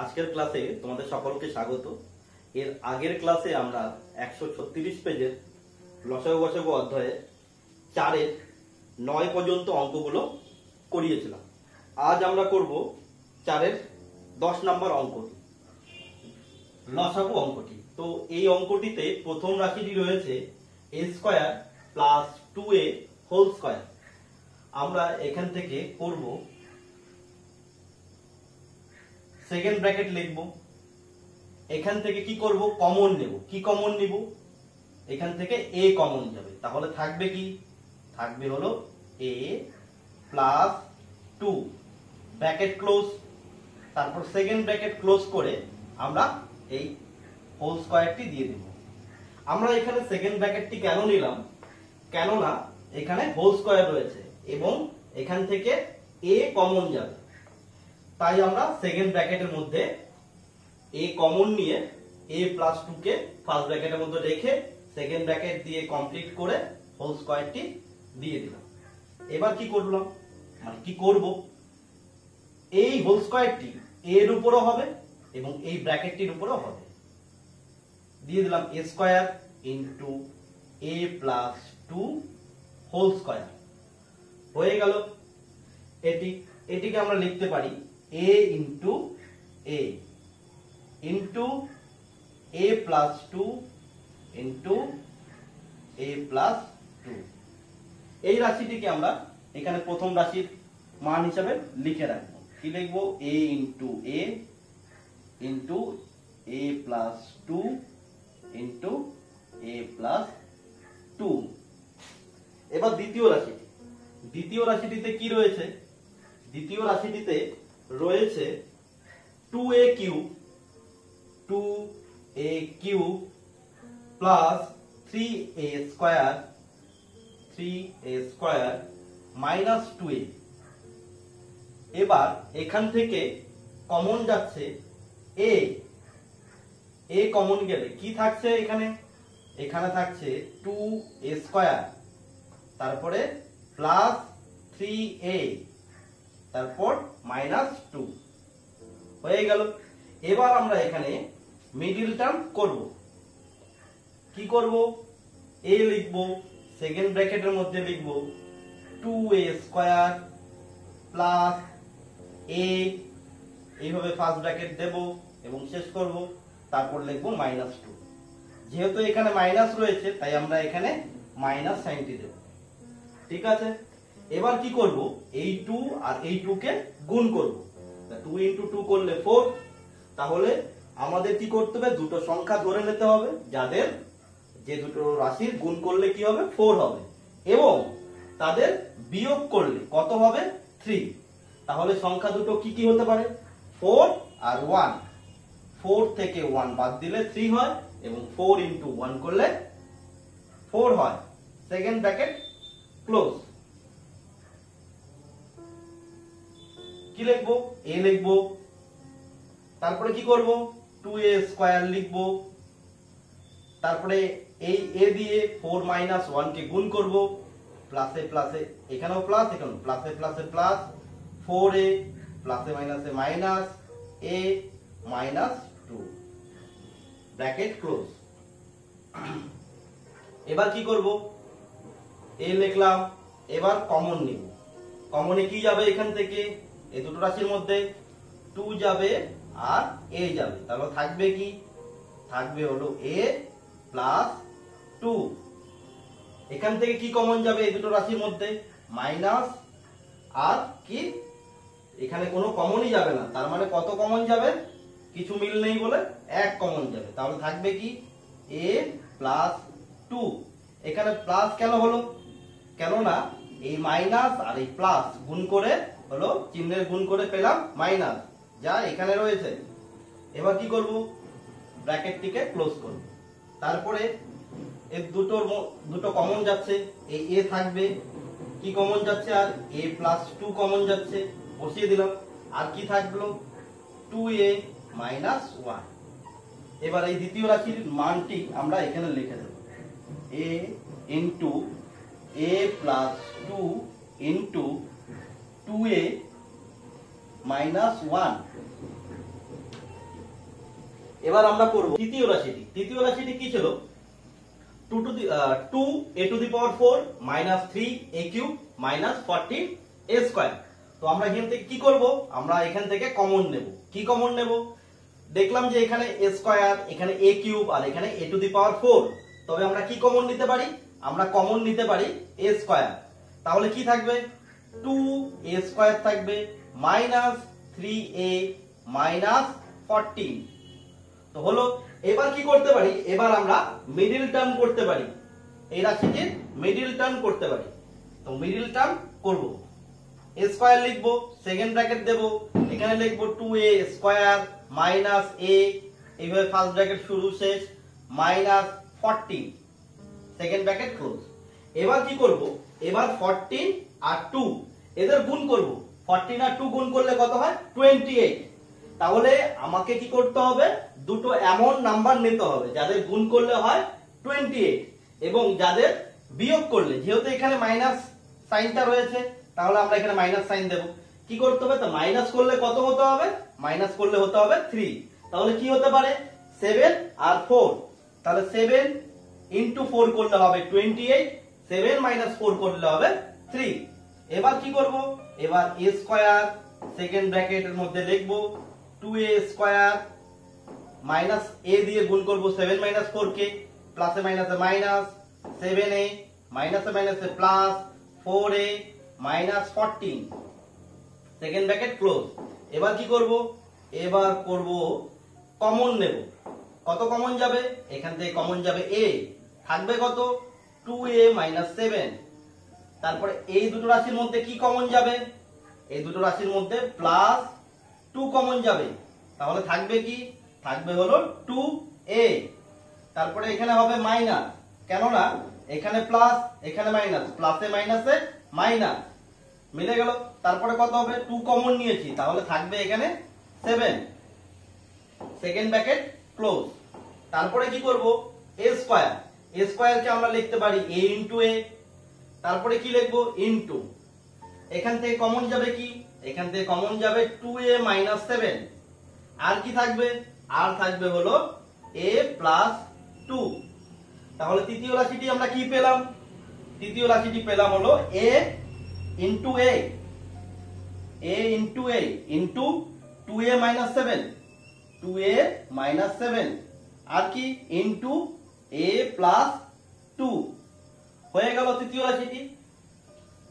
আজকের ক্লাসে তোমাদের সকলকে স্বাগত। এর আগের ক্লাসে আমরা 136 পেজের লসাগু গসাগু অধ্যায়ে 4-এর 9 পর্যন্ত অঙ্কগুলো করিয়েছিলাম। আজ আমরা করব 4-এর 10 নম্বর অঙ্কটি, লসাগু অঙ্কটি। তো এই অঙ্কটিতে প্রথম রাশিটি রয়েছে a square plus 2a whole square. আমরা এখান থেকে করব সেকেন্ড ব্র্যাকেট লিখব। এখান থেকে কি করব, কমন নেব। কি কমন নিব? এখান থেকে a কমন যাবে, তাহলে থাকবে কি? থাকবে হলো a প্লাস 2 ব্র্যাকেট ক্লোজ, তারপর সেকেন্ড ব্র্যাকেট ক্লোজ করে আমরা এই হোল স্কয়ারটি দিয়ে দেব। আমরা এখানে সেকেন্ড ব্র্যাকেটটি কেন নিলাম? কেননা এখানে হোল স্কয়ার রয়েছে এবং এখান থেকে a কমন যাবে, তাই আমরা সেকেন্ড ব্র্যাকেটের মধ্যে a কমন নিয়ে a প্লাস 2 কে ফার্স্ট ব্র্যাকেটের মধ্যে রেখে সেকেন্ড ব্র্যাকেট দিয়ে কমপ্লিট করে হোল স্কয়ারটি দিয়ে দিলাম। এবার কি করলাম, মানে কি করব, এই হোল স্কয়ারটি a এর উপরও হবে এবং এই ব্র্যাকেটটির উপরও হবে। দিয়ে দিলাম a square into a plus 2 whole square. হয়ে গেল। এটিকে আমরা লিখতে পারি a into a into a plus 2 into a plus 2। এই রাশিটিকে আমরা এখানে প্রথম রাশির মান হিসাবে লিখে রাখবো। কি লিখবো? a into a into a plus 2 into a plus 2। এবার দ্বিতীয় রাশিটিতে কি রয়েছে? দ্বিতীয় রাশিটিতে রয়েছে 2a cube plus 3a square minus 2a। এবার এখান থেকে কমন যাচ্ছে a কমন গেলে কি থাকছে? এখানে থাকছে 2a স্কয়ার, তারপরে প্লাস 3a, তারপর মাইনাস 2। হয়ে গেল। এবার আমরা এখানে মিডিল টার্ম করব। কি করব? a লিখব, সেকেন্ড ব্র্যাকেটের মধ্যে লিখব 2a স্কয়ার প্লাস a, এইভাবে ফার্স্ট ব্র্যাকেট দেব এবং শেষ করব, তারপর লিখব মাইনাস 2। যেহেতু এখানে মাইনাস রয়েছে তাই আমরা এখানে মাইনাস সাইনটি দেব। ঠিক আছে। এবার কি করব? এই 2 আর এই 2 কে গুণ করব। 2 ইনটু 2 করলে 4। তাহলে আমাদের কি করতে হবে? দুটো সংখ্যা ধরে নিতে হবে যাদের যে দুটো রাশির গুণ করলে কি হবে? 4 হবে এবং তাদের বিয়োগ করলে কত হবে? 3। তাহলে সংখ্যা দুটো কি কি হতে পারে? 4 আর 1। 4 থেকে 1 বাদ দিলে 3 হয় এবং 4 ইনটু 1 করলে 4 হয়। Second bracket close. কি লিখবো? a লিখবো, তারপরে কি করব? 2a স্কয়ার লিখবো, তারপরে এই a দিয়ে 4 মাইনাস 1 কে গুণ করব, প্লাসে প্লাসে, এখানেও প্লাস, এখানেও প্লাসে প্লাসে প্লাস, 4a প্লাসে মাইনাসে minus a minus 2 bracket close. এবার কি করব? a লিখলাম, এবার কমন নিব। কমনে কি যাবে? এখান থেকে এই দুটো রাশির মধ্যে 2 যাবে আর a যাবে, তাহলে থাকবে কি? থাকবে হলো a প্লাস 2। এখান থেকে কি কমন যাবে? এই দুটো রাশির মধ্যে মাইনাস, আর কি এখানে কোনো কমনই যাবে না, তার মানে কত কমন যাবে? কিছু মিল নেই বলে 1 কমন যাবে, তাহলে থাকবে কি? a plus 2। এখানে প্লাস কেন হলো? কেননা এই মাইনাস আর এই প্লাস গুণ করে হলো, চিহ্নের গুণ করে পেলাম মাইনাস, যা এখানে রয়েছে। এবার কি করব? ব্র্যাকেটটিকে ক্লোজ করব। তারপরে এই দুটো কমন যাচ্ছে, এই a থাকবে, কি কমন যাচ্ছে? আর a প্লাস 2 কমন যাচ্ছে, বসিয়ে দিলাম। আর কি থাকলো? 2a minus 1। এবার এই দ্বিতীয় রাশির মানটি আমরা এখানে লিখে দেব, a into a plus 2 into 2a minus 1 এবার আমরা করব তৃতীয় রাশিটি। তৃতীয় রাশিটি কি ছিল? 2a⁴ minus 3a³ minus 14a²। তো আমরা এখান থেকে কি করব? আমরা এখান থেকে কমন নেব। কি কমন নেব? দেখলাম যে এখানে a², এখানে a³ আর এখানে a⁴ তবে আমরা কি কমন নিতে পারি? আমরা কমন নিতে পারি a²। তাহলে কি থাকবে? 2a² থাকবে মাইনাস 3a মাইনাস 14। তো হলো। এবার কি করতে পারি? এবার আমরা মিডল টার্ম করতে পারি, এই রাশিটির মিডল টার্ম করতে পারি। তো মিডল টার্ম করব, a² লিখবো, সেকেন্ড ব্র্যাকেট দেব, এখানে লিখবো 2a² মাইনাস a, এইভাবে ফার্স্ট ব্র্যাকেট শুরু শেষ, মাইনাস 14, সেকেন্ড ব্র্যাকেট ক্লোজ। এবার কি করব? এবার 14 আর 2 এদের গুণ করব। 14 আর 2 গুণ করলে কত হয়? 28। তাহলে আমাকে কি করতে হবে? দুটো এমন নাম্বার নিতে হবে যাদের গুণ করলে হয় 28 এবং যাদের বিয়োগ করলে, যেহেতু এখানে মাইনাস সাইনটা রয়েছে তাহলে আমরা এখানে মাইনাস সাইন দেব। কি করতে হবে? তো মাইনাস করলে কত হতে হবে? মাইনাস করলে হতে হবে 3। তাহলে কি হতে পারে? 7 আর 4, তাহলে 7 ইনটু 4 করলে হবে 28, 7 মাইনাস 4 করলে হবে 3। এবার কি করব? এবার a² সেকেন্ড ব্র্যাকেটের মধ্যে লিখব 2a² মাইনাস a দিয়ে গুণ করব 7 মাইনাস 4 কে, প্লাসে মাইনাসে মাইনাস, 7a মাইনাসে মাইনাসে plus, 4a minus 14, second bracket close. এবার কি করব? এবার করব কমন নেব। কত কমন যাবে? এখান থেকে কমন যাবে a, থাকবে কত? 2a minus 7। তারপরে এই দুটো রাশির মধ্যে কি কমন যাবে? এই দুটো রাশির মধ্যে প্লাস 2 কমন যাবে, তাহলে থাকবে কি? থাকবে হলো 2a। তারপরে এখানে হবে মাইনাস, কেননা এখানে প্লাস এখানে মাইনাস, প্লাসে মাইনাসে মাইনাস মিলে গেল। তারপরে কত হবে? 2 কমন নিয়েছি, তাহলে থাকবে এখানে 7, সেকেন্ড ব্র্যাকেট ক্লোজ। তারপরে কি করব? a², a² কে আমরা লিখতে পারি a ইনটু a। তারপরে কি লিখবো? ইনটু, এখান থেকে কমন যাবে কি? এখান থেকে কমন যাবে 2a মাইনাস 7। আর কি থাকবে? আর থাকবে হলো a প্লাস 2। তাহলে তৃতীয় রাশিটি আমরা কি পেলাম? তৃতীয় রাশিটি পেলাম হলো a into a, a into a into 2a minus 7, 2a minus 7 আর কি ইনটু a প্লাস 2 হয়ে গেল তৃতীয় রাশিটি।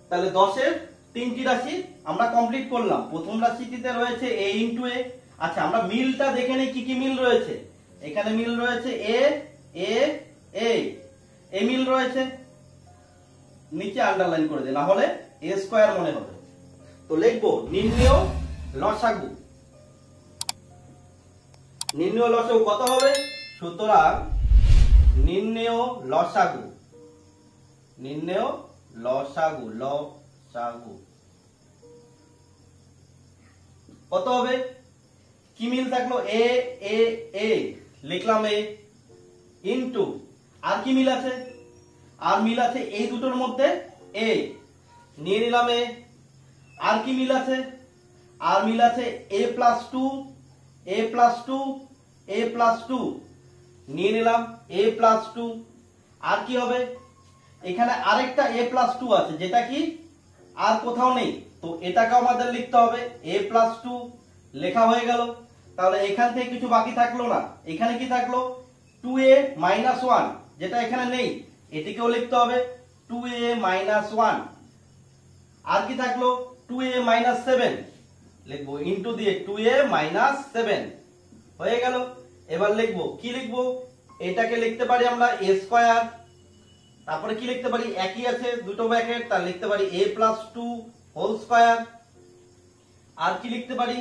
তাহলে 10 এর তিনটি রাশি আমরা কমপ্লিট করলাম। প্রথম রাশিটিতে রয়েছে a ইনটু a। আচ্ছা, আমরা মিলটা দেখে নেই কি কি মিল রয়েছে। এখানে মিল রয়েছে a a a, এই মিল রয়েছে, নিচে আন্ডারলাইন করে দে, না হলে a² মনে হবে। তো লিখবো নির্ণেয় লসাগু। নির্ণেয় লসাগু কত হবে? সুতরাং নির্ণেয় লসাগু, নির্ণেয় লসাগু, লসাগু কত হবে? কি মিল থাকলো? a a a, লিখলাম a ইনটু, আর কি মিল আছে? আর মিল আছে এই দুটোর মধ্যে a, নিয়ে নিলাম a। আর কি মিল আছে? আর মিল আছে a plus 2, a plus 2, a plus 2, নিয়ে নিলাম a প্লাস 2। আর কি হবে? এখানে আরেকটা a প্লাস 2 আছে, যেটা কি আর কোথাও নেই, তো এটাকে আমাদের লিখতে হবে। a প্লাস 2 লেখা হয়ে গেল। তাহলে এখান থেকে কিছু বাকি থাকলো না। এখানে কি থাকলো? 2a মাইনাস 1, যেটা এখানে নেই, এটিকেও লিখতে হবে 2a মাইনাস 1। আর কি থাকলো? 2a মাইনাস 7 লিখবো ইনটু দিয়ে 2a মাইনাস 7 হয়ে গেল। এবার লিখবো কি? লিখবো এটাকে লিখতে পারি আমরা a²। তারপরে কি লিখতে পারি? একই আছে দুটো ব্র্যাকেট, তার লিখতে পারি a প্লাস 2 হোল স্কয়ার। আর কি লিখতে পারি?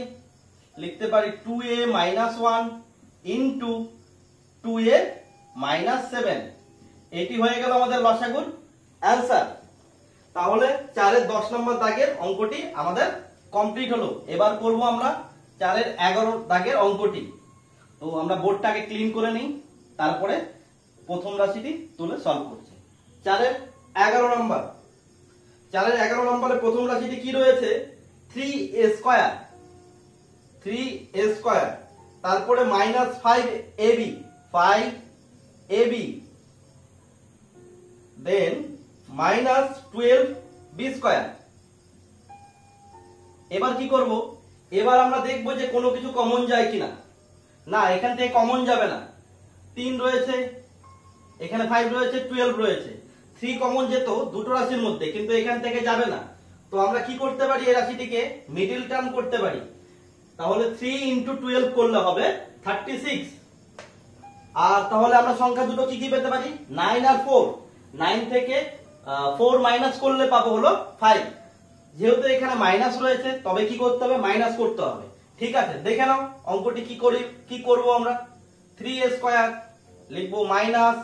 লিখতে পারি 2a minus 1 into 2a minus 7। এটি হয়ে গেল আমাদের লসাগুর অ্যান্সার। তাহলে 4 এর 10 নম্বর দাগের অঙ্কটি আমাদের কমপ্লিট হলো। এবার করব আমরা 4 এর 11 দাগের অঙ্কটি। তো আমরা বোর্ডটাকে ক্লিন করে নিই, তারপরে প্রথম রাশিটি তুলে সলভ করছি। 4 এর 11 নম্বর, 4 এর 11 নম্বরে প্রথম রাশিটি কি রয়েছে? 3a², 3a²। তারপরে -5ab, 5ab, দেন -12b স্কয়ার। এবার কি করব, এবার আমরা দেখব যে কোনো কিছু কমন যায় কিনা। না, এখান থেকে কমন যাবে না। 3 রয়েছে, এখানে 5 রয়েছে, 12 রয়েছে, 3 কমন যেত দুটো রাশির মধ্যে, কিন্তু এখান থেকে যাবে না। তো আমরা কি করতে পারি, এই রাশিটিকে মিডল টার্ম করতে পারি। তাহলে 3 × 12 করলে হবে 36। আর তাহলে আমরা সংখ্যা দুটো কি কি পেতে পারি, 9 আর 4। 9 থেকে 4 মাইনাস করলে পাবো হলো 5। যেহেতু এখানে মাইনাস রয়েছে, তবে কি করতে হবে, মাইনাস করতে হবে। ঠিক আছে, দেখে নাও অঙ্কটি কি করব আমরা। 3a স্কয়ার লিখবো, মাইনাস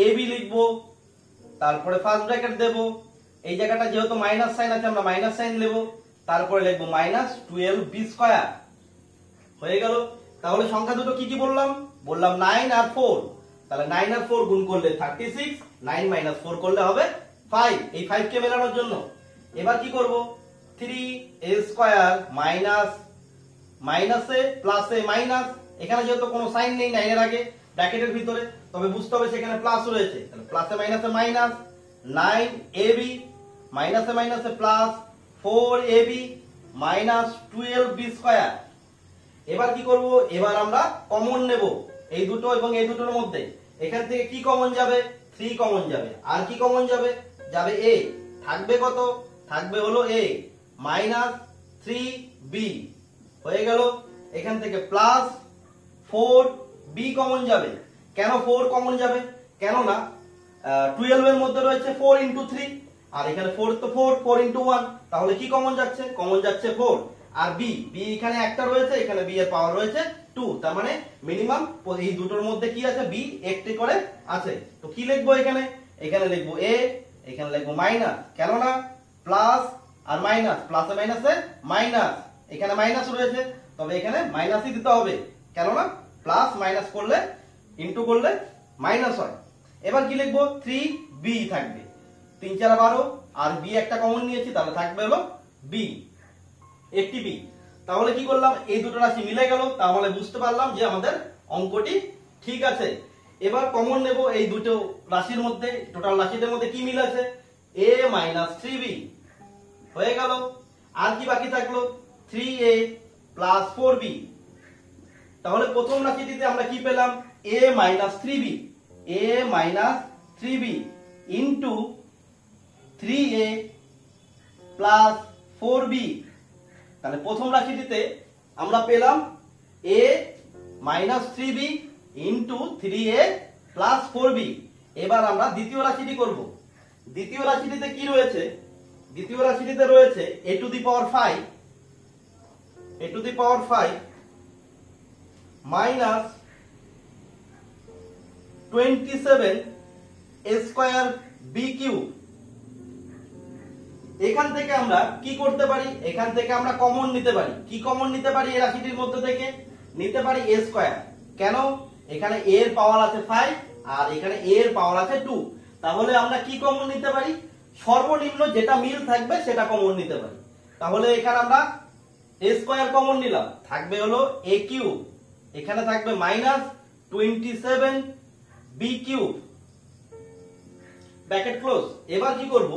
ab লিখবো, তারপরে ফার্স্ট ব্র্যাকেট দেব। এই জায়গাটা যেহেতু মাইনাস সাইন আছে, আমরা মাইনাস সাইন দেব, তারপরে লিখবো -12b স্কয়ার। হয়ে গেল। তাহলে সংখ্যা দুটো কি কি বললাম, 9 আর 4। তাহলে 9 আর 4 গুণ করলে 36, 9 - 4 করলে হবে 5। এই 5 কে মেলানোর জন্য এবার কি করব, 3a স্কয়ার মাইনাসে প্লাসে মাইনাস। এখানে যেহেতু কোনো সাইন নেই 9 এর আগে ব্র্যাকেটের ভিতরে, তবে বুঝতে হবে সেখানে প্লাস রয়েছে। তাহলে প্লাসে মাইনাসে মাইনাস, 9ab মাইনাসে মাইনাসে প্লাস 4ab -12b স্কয়ার। এবার কি করব, এবার আমরা কমন নেব এই দুটো এবং এই দুটোর মধ্যে। এখান থেকে কি কমন যাবে, 3 কমন যাবে। আর কি কমন যাবে, যাবে a। থাকবে কত, থাকবে হলো a -3b। হয়ে গেল। এখান থেকে প্লাস 4b কমন যাবে। কেন 4 কমন যাবে, কেন না 12 এর মধ্যে রয়েছে 4 × 3, আর এখানে 4 তো 4 × 1, তাহলে কি কমন যাচ্ছে, কমন যাচ্ছে 4। আর b এখানে একটা রয়েছে, এখানে b এর পাওয়ার রয়েছে 2, তার মানে মিনিমাম এই দুটোর মধ্যে কি আছে, b একটি করে আছে। তো কি লিখবো এখানে, এখানে লিখবো a, এখানে লিখবো মাইনাস, কেন না প্লাস আর মাইনাস, প্লাসে মাইনাসে মাইনাস, এখানে মাইনাস রয়েছে, তবে এখানে মাইনাসই দিতে হবে, কেন না প্লাস মাইনাস করলে ইনটু করলে মাইনাস হয়। এবার কি লিখবো, 3b থাকবে, 3 × 4 = 12, আর b একটা কমন নিয়েছি, তাহলে থাকবে হলো b, একটি b। তাহলে কি করলাম, এই দুটো রাশি মিলে গেল, তাহলে বুঝতে পারলাম যে আমাদের অঙ্কটি ঠিক আছে। এবার কমন নেব এই দুটো রাশির মধ্যে, টোটাল রাশিদের মধ্যে কি মিল আছে, a - 3b। হয়ে গেল। আর কি বাকি থাকলো, 3a + 4b। তাহলে প্রথম রাশিটিতে আমরা কি পেলাম, a - 3b, a - 3b into 3a + 4b। তাহলে প্রথম রাশিটিতে আমরা পেলাম a - 3b into 3a + 4b। এবার আমরা দ্বিতীয় রাশিটি করব। দ্বিতীয় রাশিটিতে কি রয়েছে, দ্বিতীয় রাশিটিতে রয়েছে a to the power 5 minus 27a square b cube. এখান থেকে আমরা কি করতে পারি, এখান থেকে আমরা কমন নিতে পারি। কি কমন নিতে পারি, এই রাশিটির মধ্যে থেকে নিতে পারি a স্কয়ার। কেন, এখানে a এর পাওয়ার আছে 5 আর এখানে a এর পাওয়ার আছে 2। তাহলে আমরা কি কমন নিতে পারি, সর্বনিম্ন যেটা মিল থাকবে সেটা কমন নিতে পারি। তাহলে এখানে আমরা a স্কয়ার কমন নিলাম, থাকবে হলো a কিউব, এখানে থাকবে -27b কিউব, ব্র্যাকেট ক্লোজ। এবার কি করব,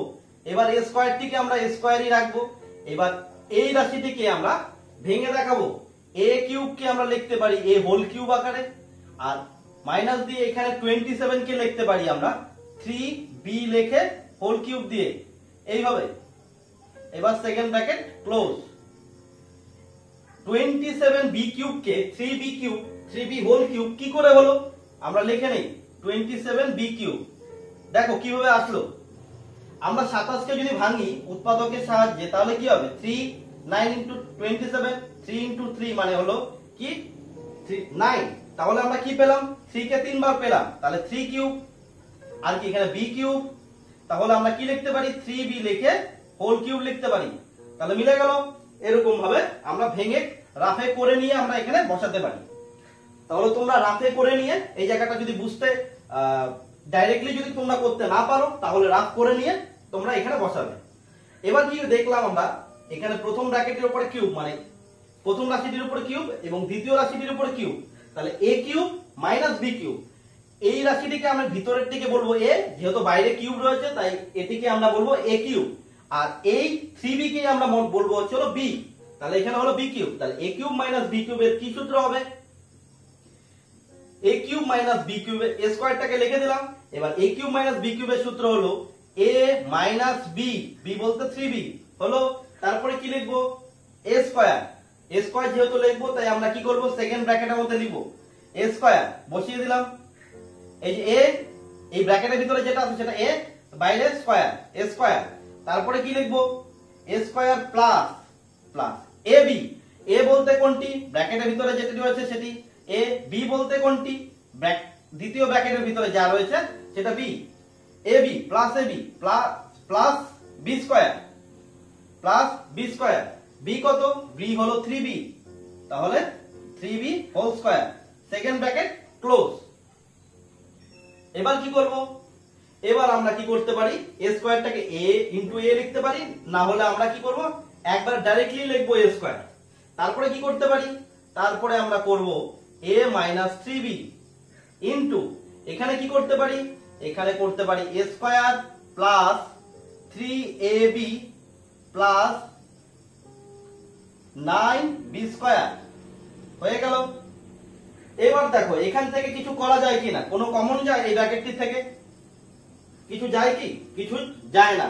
এবার a স্কয়ারটিকে আমরা a স্কয়ারই রাখবো। এবার এই রাশিটিকে আমরা ভেঙে দেখাবো, a কিউবকে আমরা লিখতে পারি a হোল কিউব আকারে, আর মাইনাস দিয়ে এখানে 27 কে লিখতে পারি আমরা 3b লিখে হোল কিউব দিয়ে, এইভাবে। এবার second bracket close. 27b cube কে 3b cube, 3b whole cube কি করে হলো, আমরা লিখে নেই 27b কিউব। দেখো কিভাবে আসলো, আমরা 27 কে যদি ভাঙি উৎপাদকের সাহায্যে, তাহলে কি হবে, 3 9 × 27, 3 × 3 মানে হলো কি 9। তাহলে আমরা কি পেলাম, 3 কে 3 বার পেলাম, তাহলে 3 কিউব, আর কি এখানে b কিউব। তাহলে আমরা কি লিখতে পারি, 3b লিখে হোল কিউব লিখতে পারি, তাহলে মিলে গেল। এরকম ভাবে আমরা ভেঙে রাফে করে নিয়ে আমরা এখানে বসাতে পারি। তাহলে তোমরা রাফে করে নিয়ে এই জায়গাটা যদি বুঝতে ডাইরেক্টলি যদি তোমরা করতে না পারো, তাহলে রাফ করে নিয়ে তোমরা এখানে বসাবে। এবার কি দেখলাম আমরা, এখানে প্রথম ব্র্যাকেটের উপরে কিউব মানে প্রথম রাশিটির উপরে কিউব এবং দ্বিতীয় রাশিটির উপরে কিউব, তাহলে এ কিউব মাইনাস বি কিউব। এই রাশিটিকে আমরা ভিতরের দিকে বলবো এ, যেহেতু বাইরে কিউব রয়েছে তাই এটিকে আমরা বলবো এ কিউব। আর এই 3b কে আমরা বলবো হচ্ছে হলো বি, তাহলে এখানে হলো বি কিউব। তাহলে এ কিউব মাইনাস বি কিউবের কি সূত্র হবে? এ কিউব মাইনাস বি কিউবের এ স্কয়ারটাকে লিখে দিলাম। এবার এ কিউব মাইনাস বি কিউবের সূত্র হলো এ মাইনাস বি, বি বলতে 3b হলো। তারপরে কি লিখবো? এ স্কয়ার, এ স্কয়ার যেহেতু লিখবো তাই আমরা কি করব, সেকেন্ড ব্র্যাকেটের মধ্যে লিখবো এ স্কয়ার, বসিয়ে দিলাম। এই যে এ, এই ব্র্যাকেটের ভিতরে যেটা আছে সেটা এ, বাইরে স্কয়ার, এ স্কয়ার। তারপরে কি লিখবো? এ square plus plus A B, এ বলতে কোনটি? ব্র্যাকেটের ভিতরে যেটি রয়েছে সেটি এ, বি বলতে কোনটি? দ্বিতীয় ব্র্যাকেটের ভিতরে যা রয়েছে সেটা B. A B plus A B plus B square, plus B square. B কত? বি হলো 3b, তাহলে 3b whole square, second bracket close. এবার কি করব? এবার আমরা কি করতে পারি, এ স্কয়ারটাকে এ ইনটু এ লিখতে পারি, না হলে আমরা কি করব, একবার ডাইরেক্টলি লিখবো এ স্কয়ার। তারপরে কি করতে পারি, তারপরে আমরা করব a মাইনাস 3b ইনটু, এখানে কি করতে পারি, এখানে করতে পারি a square plus 3ab plus 9b square. হয়ে গেল। এবার দেখো এখান থেকে কিছু করা যায় কিনা, কোনো কমন যায় এই ব্র্যাকেটটি থেকে? কিছু যায় কি? কিছু যায় না।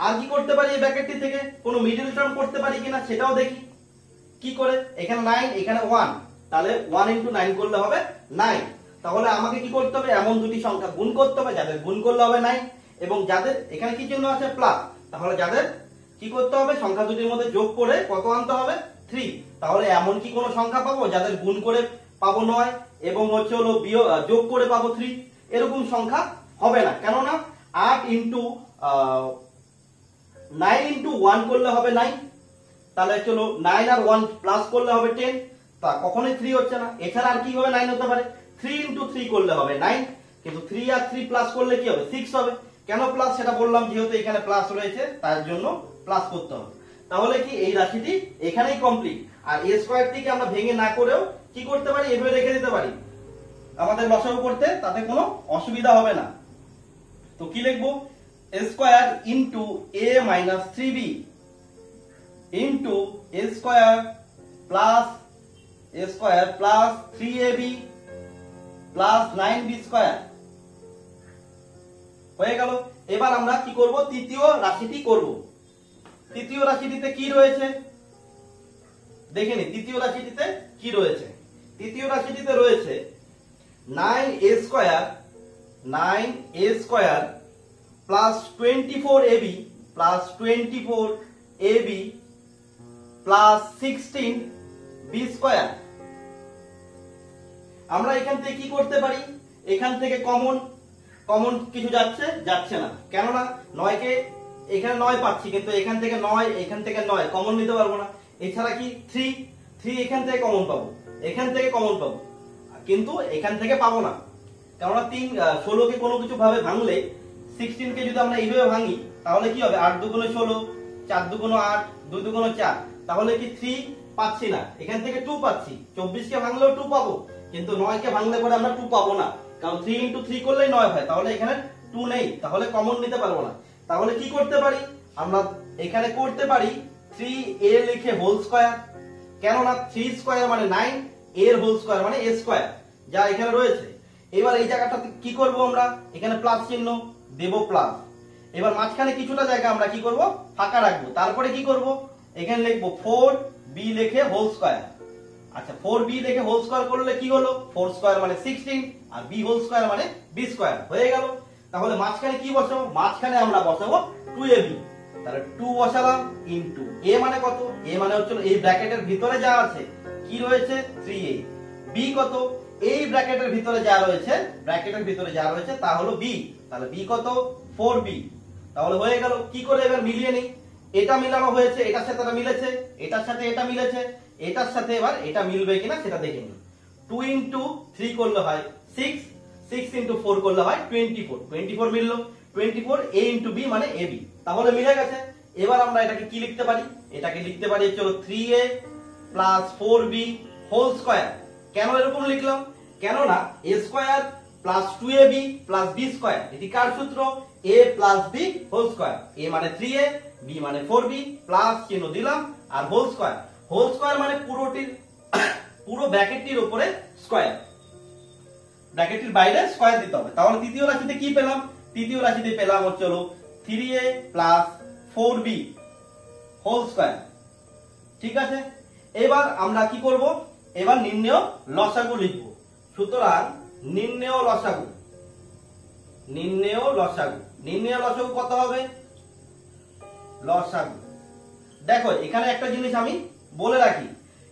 আর কি করতে পারি এই ব্র্যাকেটটি থেকে? কোনো মিডল টার্ম করতে পারি কিনা সেটাও দেখি। কি করে? এখানে 9, এখানে 1, তাহলে 1 ইনটু 9 করলে হবে 9। তাহলে আমাকে কি করতে হবে, এমন দুটি সংখ্যা গুণ করতে হবে যাদের গুণ করলে হবে 9, এবং যাদের এখানে কি চিহ্ন আছে প্লাস, তাহলে যাদের কি করতে হবে, সংখ্যা দুটির মধ্যে যোগ করে কত আনতে হবে 3। তাহলে এমন কি কোনো সংখ্যা পাবো যাদের গুণ করে পাবো 9 এবং হচ্ছে হলো যোগ করে পাবো 3? এরকম সংখ্যা হবে না, কেননা 8 ইনটু 9 ইনটু 1 করলে হবে 9, তাহলে চলো 9 আর 1 প্লাস করলে হবে 10, তা কখনোই 3 হচ্ছে না। এছাড়া আর কি হবে 9 হতে পারে, 3 ইনটু 3 করলে হবে 9, কিন্তু 3 আর 3 প্লাস করলে কি হবে 6 হবে। কেন প্লাস সেটা বললাম, যেহেতু এখানে প্লাস রয়েছে তার জন্য প্লাস করতে হবে। তাহলে কি এই রাশিটি এখানেই কমপ্লিট। আর a স্কয়ারটিকে আমরা ভেঙে না করেও কি করতে পারি, এভাবে রেখে দিতে পারি, আমাদের লসাগু করতে তাতে কোনো অসুবিধা হবে না। তো কি লিখবো, a square into a minus 3b into a square plus 3ab plus 9b square. হয়ে গেল। এবার আমরা কি করব, তৃতীয় রাশিটি করব। তৃতীয় রাশিটিতে কি রয়েছে দেখে নি। তৃতীয় রাশিটিতে কি রয়েছে? তৃতীয় রাশিটিতে রয়েছে 9a square plus 24ab plus 16b square. আমরা এখান থেকে কি করতে পারি, এখান থেকে কমন কিছু যাচ্ছে না, কেননা 9 কে এখানে 9 পাচ্ছি, কিন্তু এখান থেকে 9 কমন নিতে পারবো না। এছাড়া কি 3 এখান থেকে কমন পাবো, এখান থেকে কমন পাবো, কিন্তু এখান থেকে পাবো না, কেননা 16 কে কোনো কিছু ভাবে ভাঙলে 16 কে যদি আমরা এইভাবে ভাঙি তাহলে কি হবে, 8 দুগুণে 16, 4 দুগুণে 8, 2 দুগুণে 4, তাহলে কি 3 পাচ্ছি না, এখান থেকে 2 পাচ্ছি। 24 কে ভাঙলেও 2 পাবো, কিন্তু 9 কে ভাঙলে পরে আমরা 2 পাবো না, কারণ 3 ইনটু 3 করলেই 9 হয়, তাহলে এখানে 2 নেই, তাহলে কমন নিতে পারবো না। তাহলে কি করতে পারি, আমরা এখানে করতে পারি 3a লিখে হোল স্কয়ার, কেননা 3 স্কয়ার মানে 9, এর হোল স্কয়ার মানে a স্কয়ার, যা এখানে রয়েছে। এবার এই জায়গাটাতে কি করব, আমরা এখানে প্লাস চিহ্ন দেব প্লাস। এবার মাঝখানে কিছুটা জায়গা আমরা কি করব, ফাঁকা রাখবো। তারপরে কি করব, এখানে লিখবো 4b লিখে হোল স্কয়ার। আচ্ছা 4b লিখে হোল স্কয়ার করলে কি হলো, 4 স্কয়ার মানে 16 আর b হোল স্কয়ার মানে b স্কয়ার। হয়ে গেল। তাহলে মাঝখানে কি বসাবো, মাঝখানে আমরা বসাবো 2ab, তাহলে 2 বসালাম ইনটু a মানে কত, a মানে হচ্ছে এই ব্র্যাকেটের ভিতরে যা আছে কি রয়েছে 3a, b কত, এই ব্র্যাকেটের ভিতরে যা রয়েছে তা হলো b, তাহলে b কত 4b। তাহলে হয়ে গেল। কি করে এবার মিলিয়ে নিই, এটা মিলানো হয়েছে, এটার সাথে এটা মিলেছে, এটার সাথে এটা মিলেছে, এটার সাথে এবার এটা মিলবে কিনা সেটা দেখে নিই। 2 ইনটু 3 করলে হয় 6, 6 ইনটু 4 করলে হয় 24 মিললো, 24 a ইনটু b মানে ab, তাহলে মিলে গেছে। এবার আমরা এটাকে কি লিখতে পারি, এটাকে লিখতে পারি চলো 3a plus 4b whole square. কেন এরকম লিখলাম? কেননা a square plus 2ab plus b square, এটি কার সূত্র? a plus b whole square. a মানে 3a, b মানে 4b, প্লাস চিহ্ন দিলাম আর হোল স্কয়ার। হোল স্কয়ার মানে পুরো ব্র্যাকেটটির উপরে স্কয়ার, ব্র্যাকেটটির বাইরে স্কয়ার দিতে হবে। তাহলে তৃতীয় রাশিতে কি পেলাম? তৃতীয় রাশিতে পেলাম হচ্ছে 3a plus 4b whole square. ঠিক আছে, এবার আমরা কি করব? এবার নির্ণেয় লসাগু লিখব। সুতরাং নির্ণেয় লসাগু, নির্ণেয় লসাগু, নির্ণেয় লসাগু কত হবে? লসাগু দেখো এখানে একটা জিনিস আমি বলে রাখি,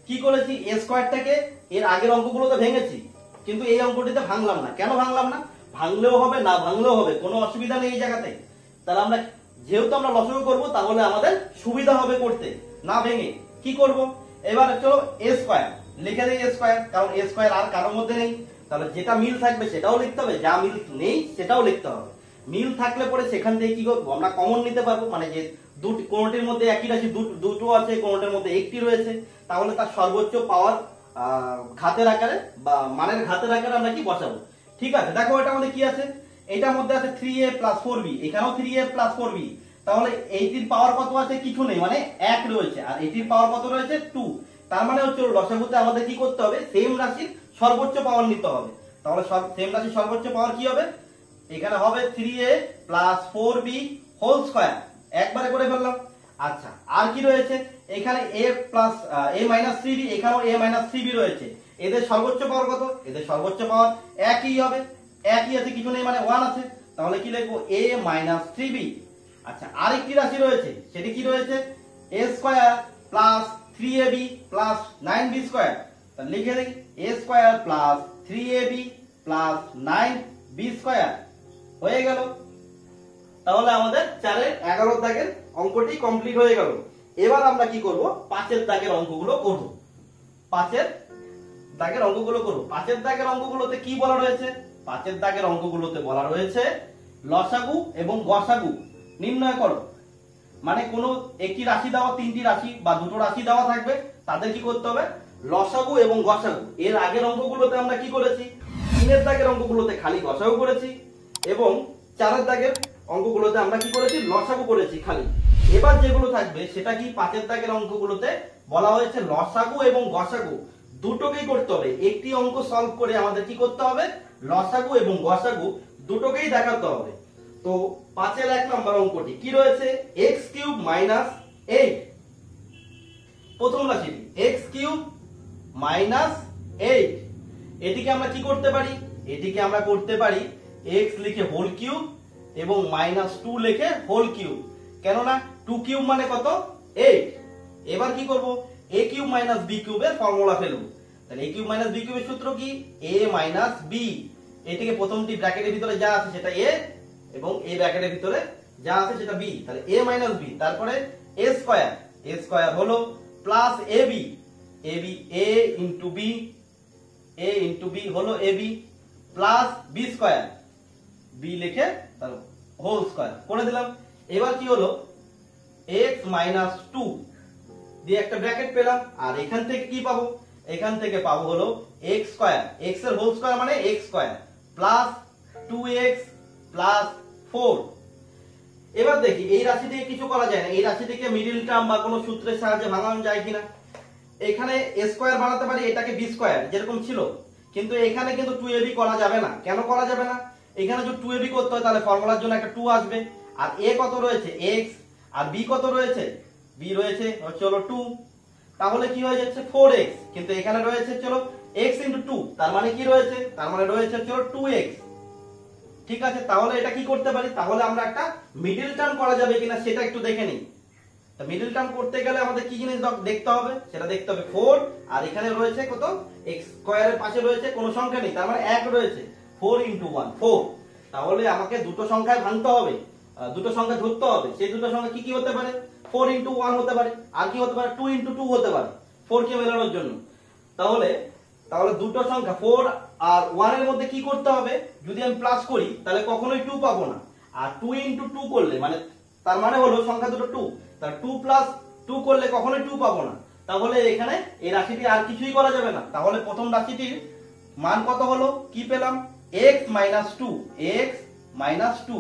কি করেছি? a স্কয়ারটাকে এর আগের অঙ্কগুলোতে ভেঙেছি, কিন্তু এই অঙ্কটিতে ভাঙলাম না। কেন ভাঙলাম না? ভাঙলেও হবে, না ভাঙলেও হবে, কোনো অসুবিধা নেই এই জায়গাতে। তাহলে আমরা যেহেতু আমরা লসাগু করব, তাহলে আমাদের সুবিধা হবে করতে, না ভেঙে। কি করব? এবার চলো a স্কয়ার লিখে দেই, a স্কয়ার, কারণ a স্কয়ার আর কারোর মধ্যে নেই। তাহলে যেটা মিল থাকবে সেটাও লিখতে হবে, যা মিল নেই সেটাও লিখতে হবে। মিল থাকলে পরে সেখান থেকে কি করবো? আমরা কমন নিতে পারবো, মানে যে কোনটির মধ্যে একই রাশি দুটো আছে, কোনটির মধ্যে একটি রয়েছে, তাহলে তার সর্বোচ্চ পাওয়ার ঘাতের আকারে বা মানের ঘাতের আকারে আমরা কি বসাবো। ঠিক আছে, দেখো এটা মধ্যে কি আছে? এটার মধ্যে আছে 3a প্লাস 4b, এখানেও 3a প্লাস 4b। তাহলে এইটির পাওয়ার কত আছে? কিছু নেই, মানে 1 রয়েছে, আর এটির পাওয়ার কত রয়েছে? 2। তার মানে হচ্ছে লসাগুতে আমাদের কি করতে হবে? সেম রাশির সর্বোচ্চ পাওয়ার নিতে হবে। তাহলে সেম রাশির সর্বোচ্চ পাওয়ার কি হবে? এখানে হবে 3a plus 4b whole square, একবারে করে ফেললাম। আচ্ছা, আর কি রয়েছে? এখানে a plus a minus 3b, এখানেও a মাইনাস 3b রয়েছে। এদের সর্বোচ্চ পাওয়ার কত? এদের সর্বোচ্চ পাওয়ার একই হবে, একই আছে, কিছু নেই, মানে 1 আছে। তাহলে কি লিখবো? a minus 3b। আচ্ছা, আরেকটি রাশি রয়েছে, সেটি কি রয়েছে? a square plus 3ab plus 9b square. তাহলে লিখে দিই a square plus 3ab plus 9b square হয়ে গেল। তাহলে আমাদের 4 এর 11 দাগের অঙ্কটি কমপ্লিট হয়ে গেল। এবার আমরা কি করব? 5 এর দাগের অঙ্কগুলো করব। 5 এর দাগের অঙ্কগুলো করব। 5 এর দাগের অঙ্কগুলোতে কি বলা রয়েছে? 5 এর দাগের অঙ্কগুলোতে বলা রয়েছে লসাগু এবং গসাগু নির্ণয় করো। মানে কোনো একটি রাশি দেওয়া, তিনটি রাশি বা দুটো রাশি দেওয়া থাকবে, তাদের কি করতে হবে? লসাগু এবং গসাগু। এর আগের অঙ্কগুলোতে আমরা কি করেছি? 3 এর দাগের অঙ্কগুলোতে খালি গসাগু করেছি, এবং 4 এর দাগের অঙ্কগুলোতে আমরা কি করেছি? লসাগু করেছি খালি। এবার যেগুলো থাকবে সেটা কি? 5 এর দাগের অঙ্কগুলোতে বলা হয়েছে লসাগু এবং গসাগু দুটোকেই করতে হবে। একটি অঙ্ক সলভ করে আমাদের কি করতে হবে? লসাগু এবং গসাগু দুটোকেই দেখাতে হবে। তো 5 এর 1 নম্বর অঙ্কটি কি রয়েছে? x³ - 8। প্রথম রাশিটি x³ - 8, এটিকে আমরা কি করতে পারি? এটিকে আমরা করতে পারি x লিখে হোল কিউব এবং -2 লিখে হোল কিউব। কেননা 2³ মানে কত? 8। এবার কি করব? a³ - b³ এর ফর্মুলা ফেলব। তাহলে a³ - b³ এর সূত্র কি? a - b। এটিকে প্রথমটি ব্র্যাকেটের ভিতরে যা আছে সেটা a, এবং এই ব্র্যাকেটের ভিতরে যা আছে সেটা b। তাহলে a - b, তারপরে a স্কয়ার, a স্কয়ার হলো plus ab, ab a into b, a into b হলো ab, plus b square, b লিখে তার হোল স্কয়ার করে দিলাম। এবার কি হলো? x - 2 দিয়ে একটা ব্র্যাকেট পেলাম, আর এখান থেকে কি পাবো? এখান থেকে পাবো হলো x স্কয়ার, x এর হোল স্কয়ার মানে x square, plus 2x plus 4। এবার দেখি এই রাশি থেকে কিছু করা যায় না, এই রাশি থেকে মিডল টার্ম বা কোনো সূত্রের সাহায্যে ভাঙানো যায় কিনা। এখানে a স্কয়ার বানাতে পারি, এটাকে b স্কয়ার যেরকম ছিল, কিন্তু এখানে কিন্তু 2ab করা যাবে না। কেন করা যাবে না? এখানে যদি 2ab করতে হয় তাহলে ফর্মুলার জন্য একটা 2 আসবে, আর a কত রয়েছে? x, আর b কত রয়েছে? b রয়েছে হচ্ছে হলো 2। তাহলে কি হয়ে যাচ্ছে? 4x, কিন্তু এখানে রয়েছে চলো x * 2, তার মানে কি রয়েছে? তার মানে রয়েছে চলো 2x। ঠিক আছে, তাহলে এটা কি করতে পারি? তাহলে আমরা একটা মিডল টার্ম করা যাবে কিনা সেটা একটু দেখে নিই। তো মিডল টার্ম করতে গেলে আমাদের কি জিনিস দেখতে হবে? সেটা দেখতে হবে 4, আর এখানে রয়েছে কত? x স্কয়ারের পাশে রয়েছে কোনো সংখ্যা নেই, তার মানে 1 রয়েছে, 4 * 1 4। তাহলে আমাকে দুটো সংখ্যায় ভাঙতে হবে, দুটো সংখ্যা ধরতে হবে। সেই দুটো সংখ্যা কি কি হতে পারে? 4 * 1 হতে পারে, আর কি হতে পারে? 2 * 2 হতে পারে 4 কে মেলানোর জন্য। তাহলে দুটো সংখ্যা 4 আর 1 এর মধ্যে কি করতে হবে? যদি আমি প্লাস করি তাহলে কখনোই 2 পাবো না, আর 2 * 2 করলে মানে তার মানে হলো সংখ্যা দুটো 2, তার 2 + 2 করলে কখনোই 2 পাবো না। তাহলে এখানে এই রাশিটি আর কিছুই করা যাবে না। তাহলে প্রথম রাশিটির মান কত হলো, কি পেলাম, x minus two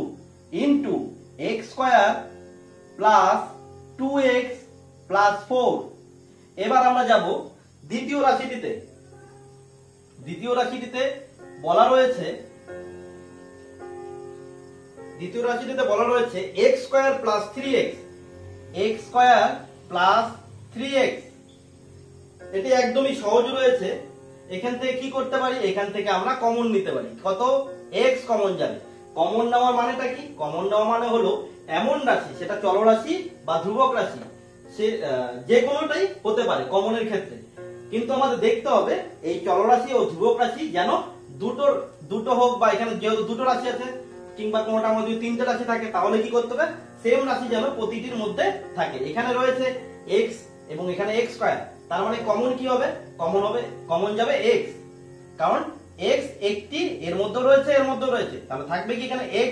into x square plus 2x plus 4। এবার আমরা যাব দ্বিতীয় রাশিটিতে। দ্বিতীয় রাশিটিতে বলা রয়েছে x square plus 3x, x square plus 3x। এটি একদমই সহজ রয়েছে। এখান থেকে কি করতে পারি, এখান থেকে আমরা কমন নিতে পারি। কত, x কমন যাবে। কমন নেওয়ার মানেটা কি, কমন নেওয়া মানে হলো এমন রাশি, সেটা চলরাশি বা ধ্রুবক রাশি, সে যে কোনোটাই হতে পারে কমনের ক্ষেত্রে। কিন্তু আমাদের দেখতে হবে এই চলরাশি ও ধ্রুবক রাশি যেন দুটো হোক, বা এখানে যেহেতু দুটো রাশি আছে কিংবা কোনোটা আমাদের যদি তিনটে রাশি থাকে তাহলে কি করতে হবে, সেম রাশি যেন প্রতিটির মধ্যে থাকে। এখানে রয়েছে x এবং এখানে x স্কয়ার, তার মানে কমন কি হবে, কমন যাবে x, কারণ x একটি এর মধ্যে রয়েছে, তাহলে থাকবে কি এখানে x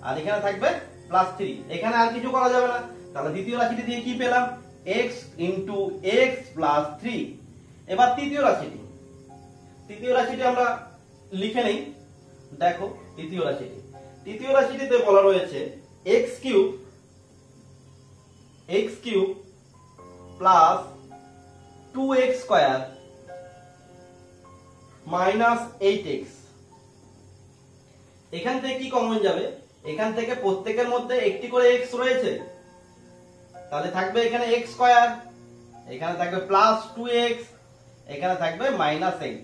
আর এখানে থাকবে প্লাস 3। এখানে আর কিছু করা যাবে না। তাহলে দ্বিতীয় রাশিটি দিয়ে কি পেলাম, x ইন্টু x প্লাস 3। এবার তৃতীয় রাশিটি আমরা লিখে নেই। দেখো তৃতীয় রাশিটিতে বলা রয়েছে x cube plus 2x square minus 8x। এখান থেকে কি কমন যাবে, এখান থেকে প্রত্যেকের মধ্যে একটি করে x রয়েছে, তাহলে থাকবে এখানে x স্কয়ার, এখানে থাকবে প্লাস 2x, এখানে থাকবে মাইনাস 8।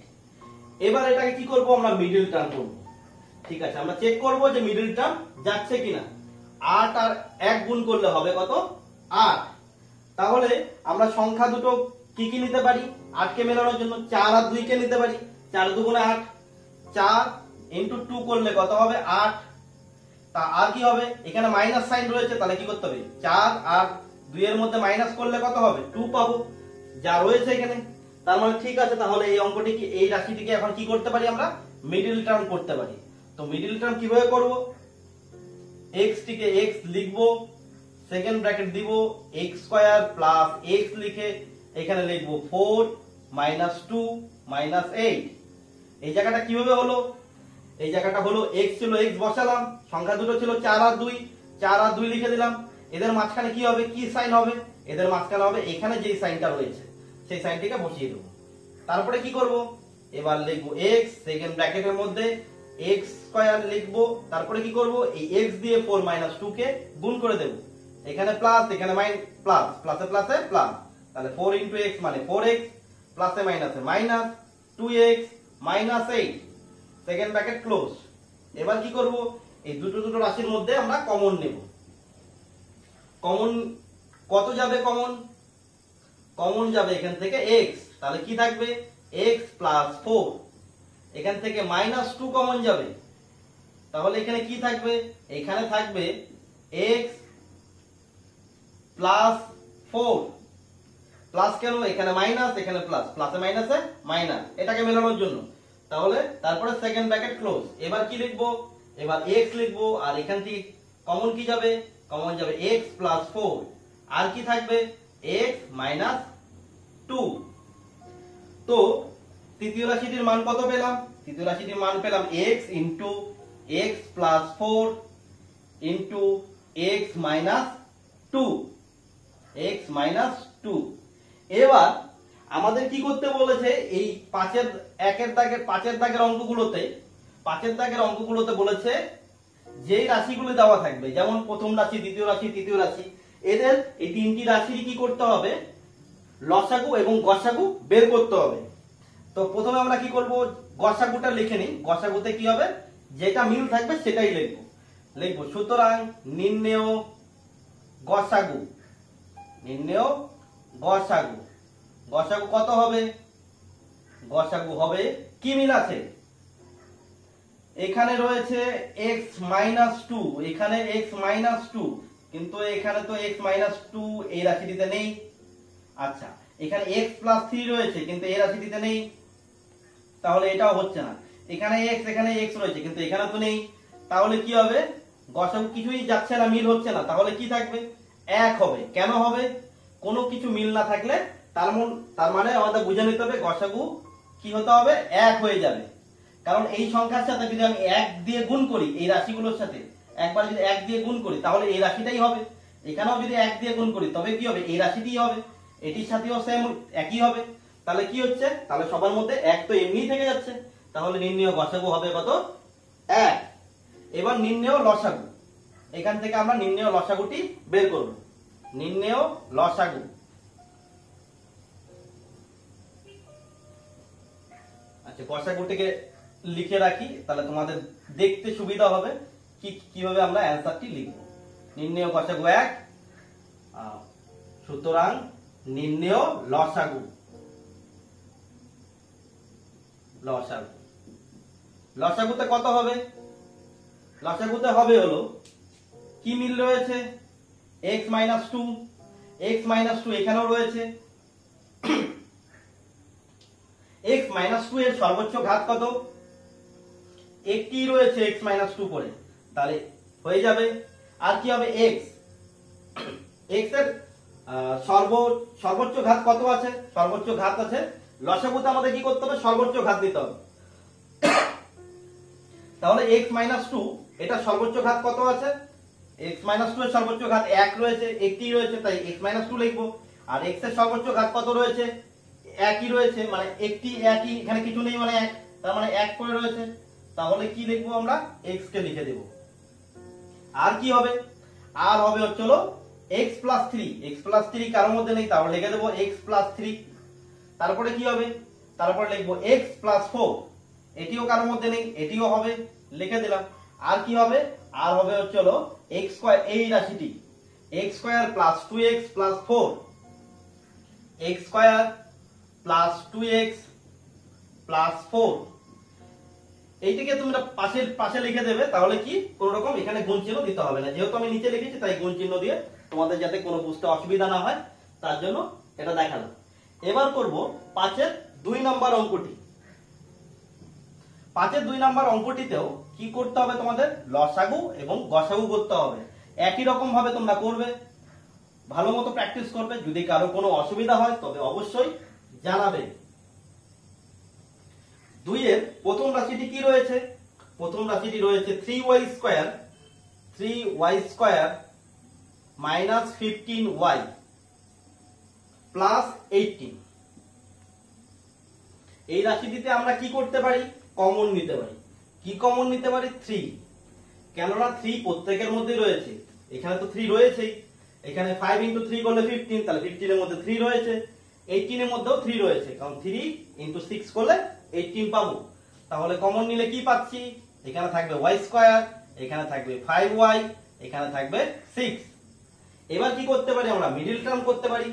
এবার এটাকে কি করব, আমরা মিডল টার্ম করব। ঠিক আছে, আমরা চেক করব যে মিডল টার্ম যাচ্ছে কিনা। 8 আর 1 গুণ করলে হবে কত, 8। তাহলে আমরা সংখ্যা দুটো কি কি নিতে পারি 8 কে মেলানোর জন্য, 4 আর 2 কে নিতে পারি। 4 দুগুণে 8, 4 ইনটু 2 করলে কত হবে 8। তা আর কি হবে, এখানে মাইনাস সাইন রয়েছে, তাহলে কি করতে হবে, 4 আর 2 এর মধ্যে মাইনাস করলে কত হবে, 2 পাবো, যা রয়েছে এখানে। তার মানে ঠিক আছে, তাহলে এই অঙ্কটিকে, এই রাশিটিকে এখন কি করতে পারি, আমরা মিডল টার্ম করতে পারি। তো মিডল টার্ম কিভাবে করব, x টিকে x লিখবো, সেকেন্ড ব্র্যাকেট দিব, x স্কয়ার প্লাস x লিখে এখানে লিখবো 4 মাইনাস 2 মাইনাস 8। এই জায়গাটা কিভাবে হলো, এই জায়গাটা হলো x ছিল, x বসালাম, সংখ্যা দুটো ছিল 4 আর 2, 4 আর 2 লিখে দিলাম। এদের মাঝখানে কি হবে, কি সাইন হবে, এদের মাঝখানে হবে এখানে যে সাইনটা রয়েছে সেই সাইনটিকে বসিয়ে দেবো। তারপরে কি করব, এবার লিখবো x, সেকেন্ড ব্র্যাকেটের মধ্যে x স্কয়ার লিখবো, তারপরে কি করব, এই x দিয়ে 4 মাইনাস 2 কে গুণ করে দেব। এখানে প্লাস, এখানে প্লাস, প্লাসে প্লাসে প্লাস, তাহলে 4 ইনটু x মানে 4x, প্লাসে মাইনাসে minus 2x minus 8, second bracket close. এবার কি করব, এই দুটো রাশির মধ্যে আমরা কমন নেব। কমন কত যাবে, কমন যাবে এখান থেকে x, তাহলে কি থাকবে x প্লাস 4। এখান থেকে মাইনাস 2 কমন যাবে, তাহলে এখানে কি থাকবে, এখানে থাকবে x প্লাস 4। প্লাস কেন, এখানে মাইনাস, এখানে প্লাস, প্লাসে মাইনাসে মাইনাস, এটাকে মেলানোর জন্য। তাহলে তারপরে সেকেন্ড ব্র্যাকেট ক্লোজ। এবার কি লিখবো, এবার x লিখবো, আর এখান থেকে কমন কি যাবে, কমন যাবে x প্লাস 4, আর কি থাকবে x মাইনাস 2। তো তৃতীয় রাশিটির মান কত পেলাম, তৃতীয় রাশিটির মান পেলাম x into x plus 4 into x minus 2, x minus 2। এবার আমাদের কি করতে বলেছে, এই 5 দাগের অঙ্কগুলোতে বলেছে যেই রাশিগুলো দেওয়া থাকবে, যেমন প্রথম রাশি, দ্বিতীয় রাশি, তৃতীয় রাশি, এদের এই তিনটি রাশির কি করতে হবে, লসাগু এবং গসাগু বের করতে হবে। তো প্রথমে আমরা কি করব, গসাগুটা লিখে নিই। গসাগুতে কি হবে, যেটা মিল থাকবে সেটাই লিখবো। সুতরাং নির্ণেয় গসাগু, গসাগু কত হবে, গসাগু হবে, কি মিল আছে, এখানে রয়েছে x মাইনাস 2, এখানে x মাইনাস 2, কিন্তু এখানে তো x মাইনাস 2 এই রাশিটিতে নেই। আচ্ছা, এখানে x প্লাস 3 রয়েছে কিন্তু এই রাশিটিতে নেই, তাহলে এটাও হচ্ছে না। এখানে x রয়েছে কিন্তু এখানে তো নেই, তাহলে কি হবে, গসাগু কিছুই যাচ্ছে না, মিল হচ্ছে না, তাহলে কি থাকবে, 1 হবে। কেন হবে, কোনো কিছু মিল না থাকলে তার মানে আমাদের বুঝে নিতে হবে গসাগু কি হতে হবে, 1 হয়ে যাবে। কারণ এই সংখ্যার সাথে যদি আমি 1 দিয়ে গুণ করি, এই রাশিগুলোর সাথে একবার যদি 1 দিয়ে গুণ করি তাহলে এই রাশিটাই হবে। এখানেও যদি 1 দিয়ে গুণ করি তবে কি হবে, এই রাশিটিই হবে। এটির সাথেও সেম একই হবে। তাহলে কি হচ্ছে, তাহলে সবার মধ্যে 1 তো এমনিই থেকে যাচ্ছে। তাহলে নির্ণেয় গসাগু হবে কত, 1। এবার নির্ণেয় লসাগু, এখান থেকে আমরা নির্ণেয় লসাগুটি বের করব। নির্ণেয় লসাগু, আচ্ছা গসাগুটিকে লিখে রাখি, তাহলে তোমাদের দেখতে সুবিধা হবে কিভাবে আমরা অ্যান্সারটি লিখব। নির্ণেয় গসাগু 1, সুতরাং নির্ণেয় লসাগু, লসাগুতে কত হবে, লসাগুতে হবে হলো কি মিল রয়েছে, x - 2, x - 2 এখানেও রয়েছে। x - 2 এর সর্বোচ্চ ঘাত কত, একটি রয়েছে x - 2 করে, তাহলে হয়ে যাবে। আর কি হবে, x এর সর্বোচ্চ ঘাত কত আছে, সর্বোচ্চ ঘাত আছে। লসাগুতে আমাদের কি করতে হবে, সর্বোচ্চ ঘাত দিতে হবে। তাহলে x - 2 এটা সর্বোচ্চ ঘাত কত আছে, x - 2 এর সর্বোচ্চ ঘাত 1 রয়েছে, একটি রয়েছে, তাই x - 2 লিখবো। আর x এর সর্বোচ্চ ঘাত কত রয়েছে, একই রয়েছে, মানে একটি একই, এখানে কিছু নেই মানে 1, তার মানে 1 করে রয়েছে। তাহলে কি লিখবো আমরা, x কে লিখে দেব। আর কি হবে, আর হবে হচ্ছে হলো x + 3, x + 3 কারোর মধ্যে নেই, তাহলে লিখে দেবো x + 3। তারপরে কি হবে, তারপরে লিখবো x + 4, এটিও কারোর মধ্যে নেই, এটিও হবে, লিখে দিলাম। আর কি হবে, আর হবে হচ্ছে হলো x², এই রাশিটি x² + 2x + 4, x² + 2x + 4, এইটিকে তোমরা পাশে লিখে দেবে। তাহলে কি কোন রকম এখানে গুণ চিহ্ন দিতে হবে না, যেহেতু আমি নিচে লিখেছি তাই গুণ চিহ্ন দিয়ে তোমাদের যাতে কোনো বুঝতে অসুবিধা না হয় তার জন্য এটা দেখালাম। এবার করব 5-এর 2 নম্বর অঙ্কটি। 5-এর 2 নম্বর অঙ্কটিতেও কি করতে হবে, তোমাদের লসাগু এবং গসাগু করতে হবে। একই রকম ভাবে তোমরা করবে, ভালো মতো প্র্যাকটিস করবে। যদি কারো কোনো অসুবিধা হয় তবে অবশ্যই জানাবে। 2-এর প্রথম রাশিটি কি রয়েছে, প্রথম রাশিটি রয়েছে 3y² - 15y + 18। এই রাশিটিতে আমরা কি করতে পারি, কমন নিতে পারি। কি কমন নিতে পারি, 3, কেননা 3 প্রত্যেকের মধ্যে রয়েছে, এখানে তো 3 রয়েছেই। এখানে 5 × 3 করলে 15, তাহলে 15 এর মধ্যে 3 রয়েছে, 18 এর মধ্যেও 3 রয়েছে, কারণ 3 × 6 করলে 18 পাবো। তাহলে কমন নিলে কি পাচ্ছি, এখানে থাকবে y², এখানে থাকবে 5y, এখানে থাকবে 6। এবার কি করতে পারি, আমরা মিডল টার্ম করতে পারি।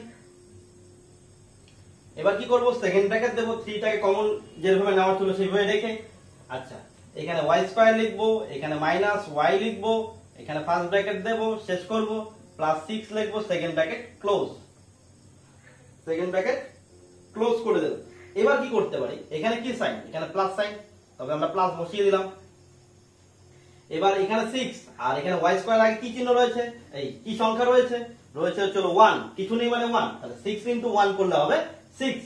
এবার কি করব, সেকেন্ড ব্র্যাকেট দেব, 3 টাকে কমন যেভাবে নেওয়া ছিল সেইভাবে রেখে। আচ্ছা, এখানে y² লিখবো, এখানে -y লিখবো, এখানে ফার্স্ট ব্র্যাকেট দেব, শেষ করব, +6 লিখবো, second bracket close, second bracket close করে দেব। এবার কি করতে পারি, এখানে কি সাইন, এখানে প্লাস সাইন, তবে আমরা প্লাস বসিয়ে দিলাম। এবার এখানে 6, আর এখানে y² আগে কি চিহ্ন রয়েছে, এই কি সংখ্যা রয়েছে, রয়েছে হচ্ছে 1, কিছু নেই মানে 1, তাহলে 6 × 1 করলে হবে 6।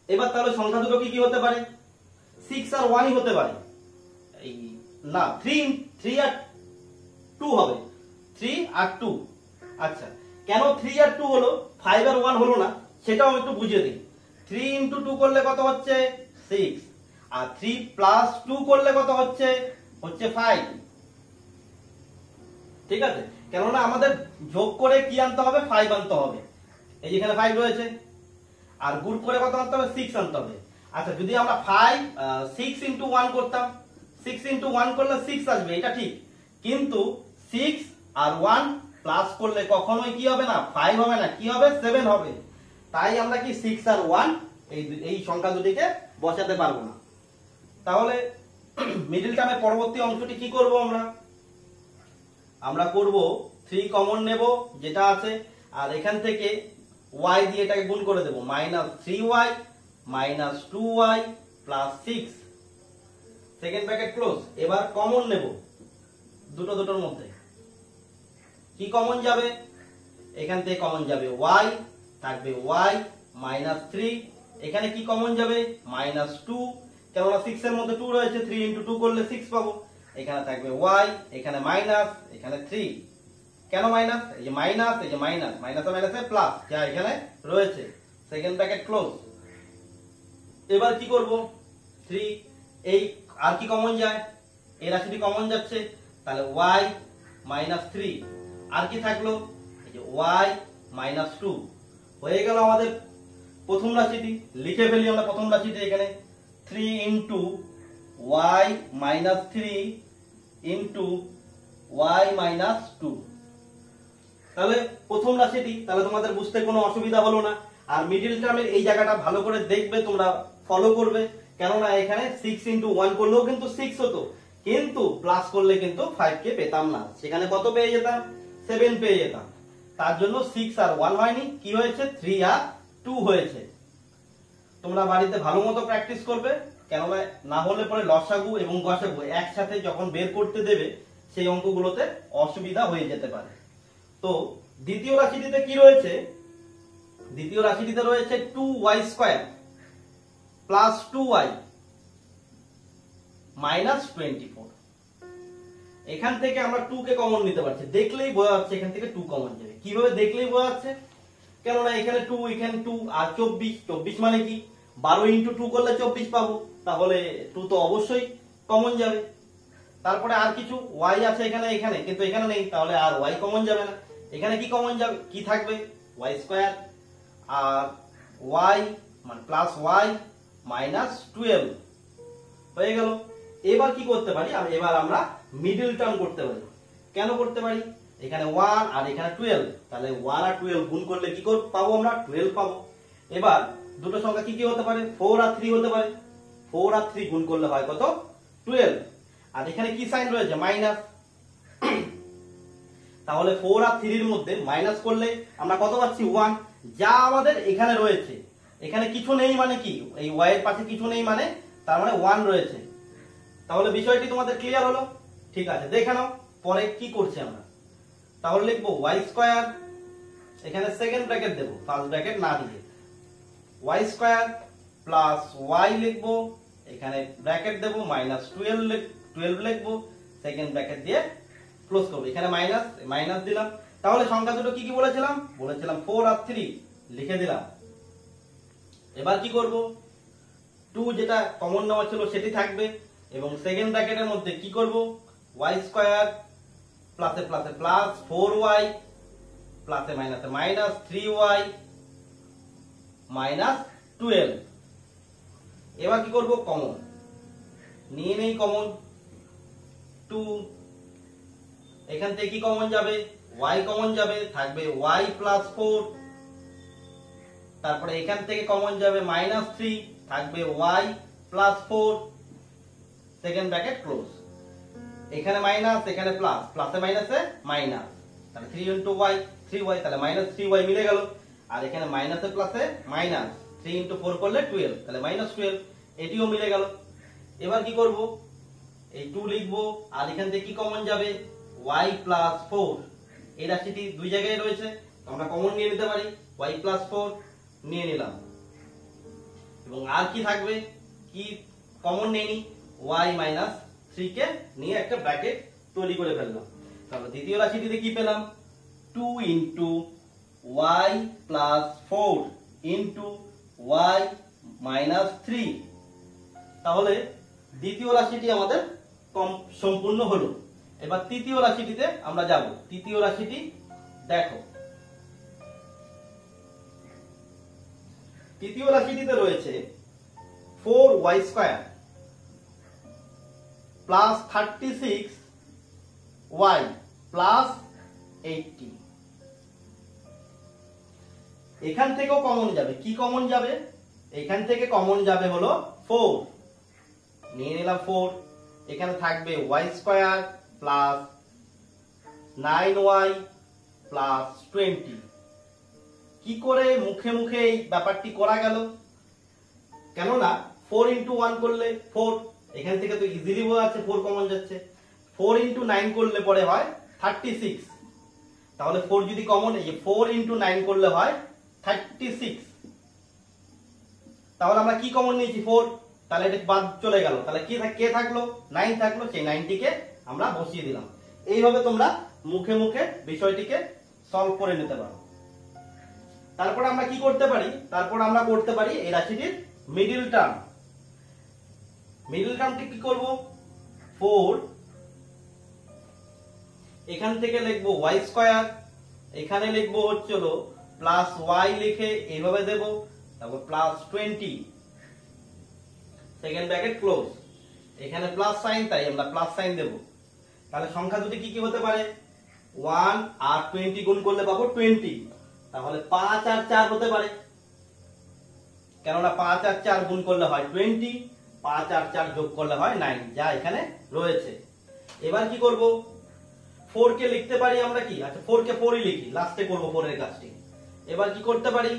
এবার তাহলে সংখ্যা দুটো কি কি হতে পারে, 6 আর 1ই হতে পারে। এই না, 3 আর 2 হবে, 3 আর 2। আচ্ছা, কেন 3 আর 2 হলো, 5 আর 1 হলো না, সেটাও একটু বুঝিয়ে দিই। 3 × 2 করলে কত হচ্ছে, 6, আর 3 + 2 করলে কত হচ্ছে 5। ঠিক আছে, কেননা আমাদের যোগ করে কি আনতে হবে, 5 আনতে হবে। এই যেখানে 5 রয়েছে, আর গুণ করে কত আনতে হবে, 6 আনতে হবে। আচ্ছা, যদি আমরা 6 × 1 করতাম, 6 × 1 করলে 6 আসবে, এটা ঠিক, কিন্তু 6 আর 1 প্লাস করলে কখনোই কি হবে না, 5 হবে না, কি হবে, 7 হবে। তাই আমরা কি 6 আর 1 এই সংখ্যা দুটিকে বসাতে পারবো না। তাহলে মিডল টার্মের পরবর্তী অংশটি কি করব, আমরা করব 3 কমন নেব যেটা আছে, আর এখান থেকে y দিয়ে এটাকে গুণ করে দেব, -3y - 2y + 6, second bracket close. এবার কমন নেব দুটোর মধ্যে, কি কমন যাবে, এখান থেকে কমন যাবে y, থাকবে y -3, এখানে কি কমন যাবে -2, কেননা 6 এর মধ্যে 2 রয়েছে, 3 × 2 করলে 6 পাবো। এখানে থাকবে y, এখানে মাইনাস, এখানে 3, কেন মাইনাস, এই যে মাইনাস, এই যে মাইনাস, মাইনাসে মাইনাসে প্লাস যা এখানে রয়েছে, সেকেন্ড ব্র্যাকেট ক্লোজ। এবার কি করব, 3, এই আর কি কমন যায়, এই রাশিটি কমন যাচ্ছে, তাহলে y -3, আর কি থাকলো, এই যে y -2 হয়ে গেল আমাদের প্রথম রাশিটি। লিখে ফেলি আমরা প্রথম রাশিটি, এখানে 3 × y -3 × y -2, তাহলে প্রথম রাশিটি। তাহলে তোমাদের বুঝতে কোনো অসুবিধা হলো না। আর মিডিল টার্মের এই জায়গাটা ভালো করে দেখবে, তোমরা ফলো করবে, কেননা এখানে 6 × 1 করলেও কিন্তু 6 হতো, কিন্তু প্লাস করলে কিন্তু 5 কে পেতাম না, সেখানে কত পেয়ে যেতাম, 7 পেয়ে যেতাম। তার জন্য 6 আর 1 হয়নি, কি হয়েছে, 3 আর 2 হয়েছে। তোমরা বাড়িতে ভালো মতো প্র্যাকটিস করবে, কেননা না হলে পরে লসাগু এবং গসাগু একসাথে যখন বের করতে দেবে, সেই অঙ্কগুলোতে অসুবিধা হয়ে যেতে পারে। তো দ্বিতীয় রাশিটিতে কি রয়েছে, দ্বিতীয় রাশিটিতে রয়েছে 2y² প্লাস 2y -24। এখান থেকে আমরা 2 কে কমন নিতে পারছি, দেখলেই বোঝা যাচ্ছে এখান থেকে 2 কমন যাবে। কিভাবে দেখলেই বোঝা যাচ্ছে, কেননা এখানে 2, এখানে 2 আর 24 মানে কি, 12 × 2 করলে 24 পাবো, তাহলে 2 তো অবশ্যই কমন যাবে। তারপরে আর কিছু y আছে এখানে, এখানে কিন্তু এখানে নেই, তাহলে আর y কমন যাবে না। এখানে কি কমন যাবে, কি থাকবে, y² আর y মানে প্লাস y -12 হয়ে গেল। এবার কি করতে পারি, এবার আমরা মিডল টার্ম করতে পারি। কেন করতে পারি, এখানে 1 আর এখানে 12, তাহলে 1 আর 12 গুণ করলে কি পাবো আমরা, 12 পাবো। এবার দুটো সংখ্যা কি কি হতে পারে, 4 আর 3 হতে পারে, 4 আর 3 গুণ করলে হয় কত, 12। আর এখানে কি সাইন রয়েছে, মাইনাস, তাহলে 4 আর 3 এর মধ্যে মাইনাস করলে আমরা কত পাচ্ছি, 1, যা আমাদের এখানে রয়েছে। এখানে কিছু নেই মানে কি, এই y এর পাশে কিছু নেই মানে তার মানে 1 রয়েছে। তাহলে বিষয়টি তোমাদের ক্লিয়ার হলো, ঠিক আছে। দেখে নাও পরে কি করছি আমরা। তাহলে লিখবো y², এখানে সেকেন্ড ব্র্যাকেট দেব, ফার্স্ট ব্র্যাকেট না দিয়ে, y² প্লাস y লিখবো, এখানে ব্র্যাকেট দেব, -12 লিখবো, সেকেন্ড ব্র্যাকেট দিয়ে ক্লোজ করবো, এখানে মাইনাস দিলাম। তাহলে সংখ্যা দুটো কি কি বলেছিলাম, 4 আর 3 লিখে দিলাম। এবার কি করব, 2 যেটা কমন নেওয়া ছিল সেটি থাকবে, এবং সেকেন্ড ব্র্যাকেটের মধ্যে কি করব, y² প্লাসে প্লাসে প্লাস 4y প্লাসে মাইনাসে মাইনাস 3y -12। এবার কি করব, কমন নিয়ে নেই, কমন 2, এখান থেকে কি কমন যাবে, y কমন যাবে, থাকবে y +4, তারপরে এখান থেকে কমন যাবে -3, থাকবে y +4, সেকেন্ড ব্র্যাকেট ক্লোজ। এখানে মাইনাস, এখানে প্লাস, প্লাসে মাইনাসে মাইনাস, তাহলে 3 × y 3y, তাহলে -3y মিলে গেল। আর এখানে মাইনাসে প্লাসে মাইনাস, 3 × 4 করলে 12, তাহলে -12, এটিও মিলে গেল। এবার কি করব, এই 2 লিখবো, আর এখান থেকে কি কমন যাবে, y +4, এই রাশিটি দুই জায়গায় রয়েছে, তো আমরা কমন নিয়ে নিতে পারি, y +4 নিয়ে নিলাম। এবং আর কি থাকবে, কি কমন নেই, y -3 কে নিয়ে একটা ব্র্যাকেট তৈরি করে ফেললাম। তাহলে দ্বিতীয় রাশিটিতে কি পেলাম, 2 × y +4 × y -3। তাহলে দ্বিতীয় রাশিটি আমাদের সম্পূর্ণ হলো। এবার তৃতীয় রাশিটিতে আমরা যাব। তৃতীয় রাশিটি দেখো, তৃতীয় রাশিটিতে রয়েছে 4y² প্লাস 36y প্লাস 80। এখান থেকেও কমন যাবে, কি কমন যাবে, এখান থেকে কমন যাবে হলো 4, নিয়ে নিলাম 4, এখানে থাকবে y² প্লাস 9y প্লাস 20। কি করে মুখে মুখে এই ব্যাপারটি করা গেল, কেননা 4 × 1 করলে 4, এখান থেকে তো ইজিলি বোঝা যাচ্ছে 4 কমন যাচ্ছে। 4 × 9 করলে পরে হয় 36, তাহলে 4 যদি কমন, এই 4 × 9 করলে হয় 36, তাহলে আমরা কি কমন নিয়েছি 4, তাহলে এটা বাদ চলে গেল, তাহলে কি কে থাকলো 9 থাকলো, সেই 9টিকে আমরা বসিয়ে দিলাম। এইভাবে তোমরা মুখে মুখে বিষয়টিকে সলভ করে নিতে পারো। তারপর আমরা কি করতে পারি, তারপর আমরা করতে পারি এই রাশিটির মিডল টার্ম। মিডল টার্মটি কি করব, 4 এখান থেকে লিখবো y স্কয়ার, এখানে লিখবো হচ্ছে হলো প্লাস y লিখে এইভাবে দেব, তারপর প্লাস 20 সেকেন্ড ব্র্যাকেট ক্লোজ, এখানে প্লাস সাইন তাই আমরা প্লাস সাইন দেব। তাহলে সংখ্যা দুটি কি কি হতে পারে, 1 আর 20 গুণ করলে পাবো 20, তাহলে 5 আর 4 হতে পারে, কেননা 5 আর 4 গুণ করলে হয় 20, 5 আর 4 যোগ করলে হয় 9, যা এখানে রয়েছে। এবার কি করব, 4 কে লিখতে পারি আমরা কি, আচ্ছা 4 কে 4ই লিখি, লাস্টে করব 4 এর কাজটি। এবার কি করতে পারি,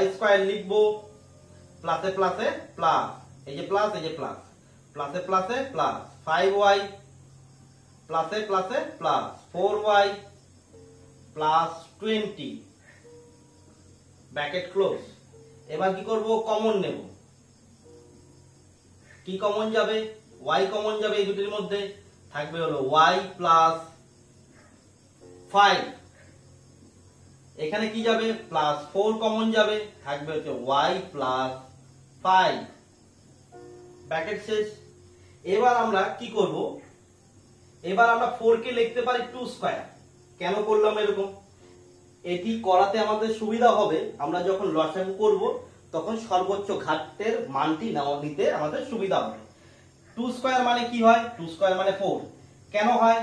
y স্কয়ার লিখবো, প্লাসে প্লাসে প্লাস, এই যে প্লাস এই যে প্লাস, প্লাসে প্লাসে প্লাস 5y, প্লাসে প্লাসে plus 4y plus 20 bracket close. এবার কি করব, কমন নেব, কি কমন যাবে, y কমন যাবে, এই দুটির মধ্যে থাকবে হলো y প্লাস 5, এখানে কি যাবে প্লাস 4 কমন যাবে, থাকবে হচ্ছে y প্লাস 5 ব্র্যাকেট শেষ। এবার আমরা কি করব, এবার আমরা 4 কে লিখতে পারি 2 স্কয়ার। কেন করলাম এরকম, এটি করাতে আমাদের সুবিধা হবে, আমরা যখন লসাগু করব তখন সর্বোচ্চ ঘাতের মানটি নিতে আমাদের সুবিধা হবে। 2 স্কয়ার মানে কি হয়, 2 স্কয়ার মানে 4, কেন হয়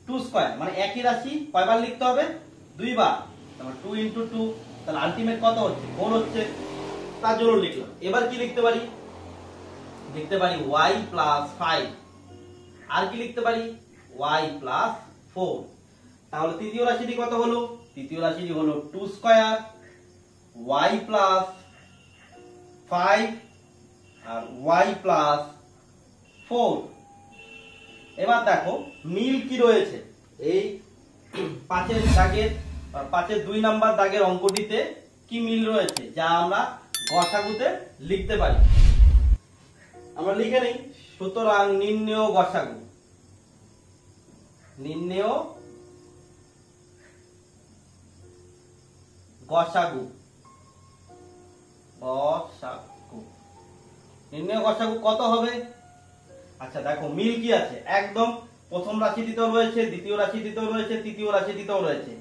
2 স্কয়ার মানে একই রাশি কয়বার লিখতে হবে, 2 বার, তাহলে 2 ইনটু 2, তাহলে আলটিমেট কত হচ্ছে 4 হচ্ছে, তার জন্য লিখলাম। এবার কি লিখতে পারি, লিখতে পারি y প্লাস 5, আর কি লিখতে পারি y প্লাস 4, তাহলে তৃতীয় রাশিটি কত হলো, তৃতীয় রাশিটি হলো 2 স্কয়ার y প্লাস 5 আর y প্লাস 4। এবার দেখো মিল কি রয়েছে, এই 5 দাগের 2 নাম্বার দাগের অঙ্কটিতে কি মিল রয়েছে, যা আমরা গসাগুতে লিখতে পারি। আমরা লিখে নেই, সুতরাং নির্ণেয় গসাগু, নির্ণেয় গসাগু, গসাগু, নির্ণেয় গসাগু কত হবে। আচ্ছা দেখো মিল কি আছে, একদম প্রথম রাশিটিতেও রয়েছে, দ্বিতীয় রাশিটিতেও রয়েছে, তৃতীয় রাশিটিতেও রয়েছে,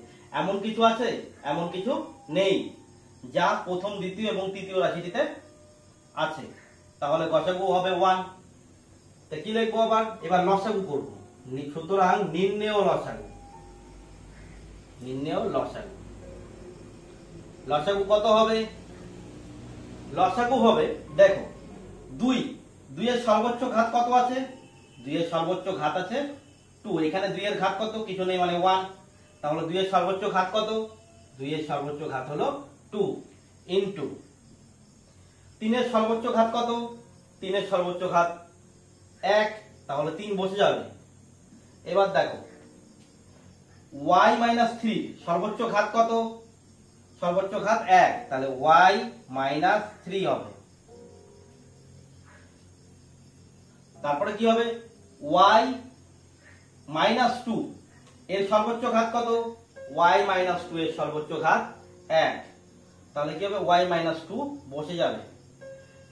এমন কিছু আছে, এমন কিছু নেই যা প্রথম দ্বিতীয় এবং তৃতীয় রাশিটিতে আছে। তাহলে গসাগু হবে 1, তো কি লিখবো আবার, এবার লসাগু করব, সুতরাং নির্ণেয় লসাগু, নির্ণেয় লসাগু, লসাগু কত হবে, লসাগু হবে দেখো 2, 2 এর সর্বোচ্চ ঘাত কত আছে, 2 এর সর্বোচ্চ ঘাত আছে 2, এখানে 2 এর ঘাত কত, কিছু নেই মানে 1, তাহলে 2 এর সর্বোচ্চ ঘাত কত, 2 এর সর্বোচ্চ ঘাত হলো 2 ইনটু 3 এর সর্বোচ্চ ঘাত কত, 3 এর সর্বোচ্চ ঘাত 1, তাহলে 3 বসে যাবে। এবার দেখো y মাইনাস 3 সর্বোচ্চ ঘাত কত, সর্বোচ্চ ঘাত 1, তাহলে y মাইনাস 3 হবে। তারপরে কি হবে, y মাইনাস 2 এর সর্বোচ্চ ঘাত কত, y মাইনাস 2 এর সর্বোচ্চ ঘাত 1, তাহলে কি হবে y মাইনাস 2 বসে যাবে।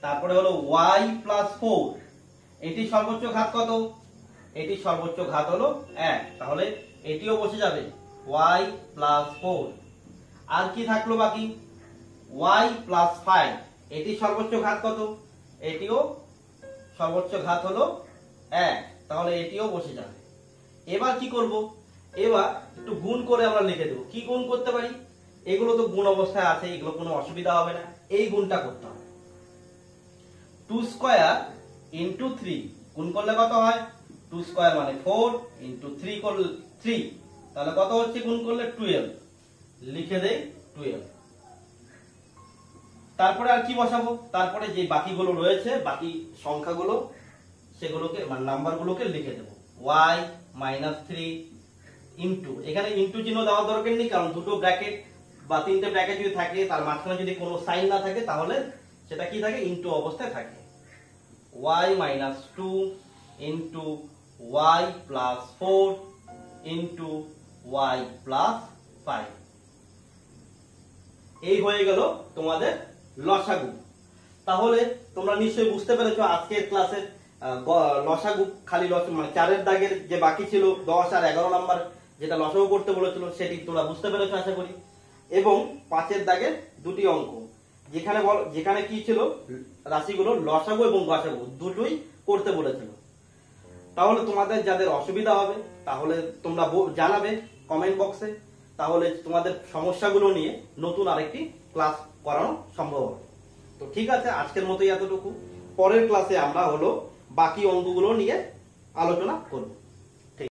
তারপরে হলো y প্লাস 4, এটি সর্বোচ্চ ঘাত কত, এটি সর্বোচ্চ ঘাত হলো 1, তাহলে এটিও বসে যাবে y প্লাস 4। আর কি থাকলো বাকি, y প্লাস 5, এটি সর্বোচ্চ ঘাত কত, এটিও সর্বোচ্চ ঘাত হলো 1, তাহলে এটিও বসে যাবে। এবার কি করব, এবার একটু গুণ করে আমরা লিখে দেব। কি গুণ করতে পারি, এগুলো তো গুণ অবস্থায় আছে, এগুলো কোনো অসুবিধা হবে না, এই গুণটা করতে হবে। 2 স্কয়ার ইনটু 3 গুণ করলে কত হয়, 2 স্কয়ার মানে 4 ইনটু 3 করলে 3, তাহলে কত হচ্ছে গুণ করলে 12, লিখে দেই 12। তারপরে আর কি বসাবো, তারপরে যে বাকিগুলো রয়েছে, বাকি সংখ্যাগুলো সেগুলোকে মানে নাম্বারগুলোকে লিখে দেব, y মাইনাস 3 ইনটু, এখানে ইনটু চিহ্ন দেওয়ার দরকার নেই, কারণ দুটো ব্র্যাকেট বা তিনটে ব্র্যাকেট যদি থাকে তার মাঝখানে যদি কোনো সাইন না থাকে তাহলে সেটা কি থাকে, ইনটু অবস্থায় থাকে। y minus 2 into y plus 4 into y plus 5। এই হয়ে গেল তোমাদের লসাগু। তাহলে তোমরা নিশ্চয়ই বুঝতে পেরেছো আজকের ক্লাসের লসাগু খালি মানে 4 দাগের যে বাকি ছিল 10 আর 11 নাম্বার যেটা লসাগু করতে বলেছিল সেটি তোমরা বুঝতে পেরেছো আশা করি। এবং 5 দাগের দুটি অঙ্ক যেখানে কি ছিল, রাশিগুলো লসাগু এবং গসাগু দুটোই করতে বলেছিল। তাহলে তোমাদের যাদের অসুবিধা হবে তাহলে তোমরা জানাবে কমেন্ট বক্সে, তাহলে তোমাদের সমস্যাগুলো নিয়ে নতুন আরেকটি ক্লাস করানো সম্ভব হবে। তো ঠিক আছে, আজকের মতোই এতটুকু। পরের ক্লাসে আমরা বাকি অঙ্কগুলো নিয়ে আলোচনা করব।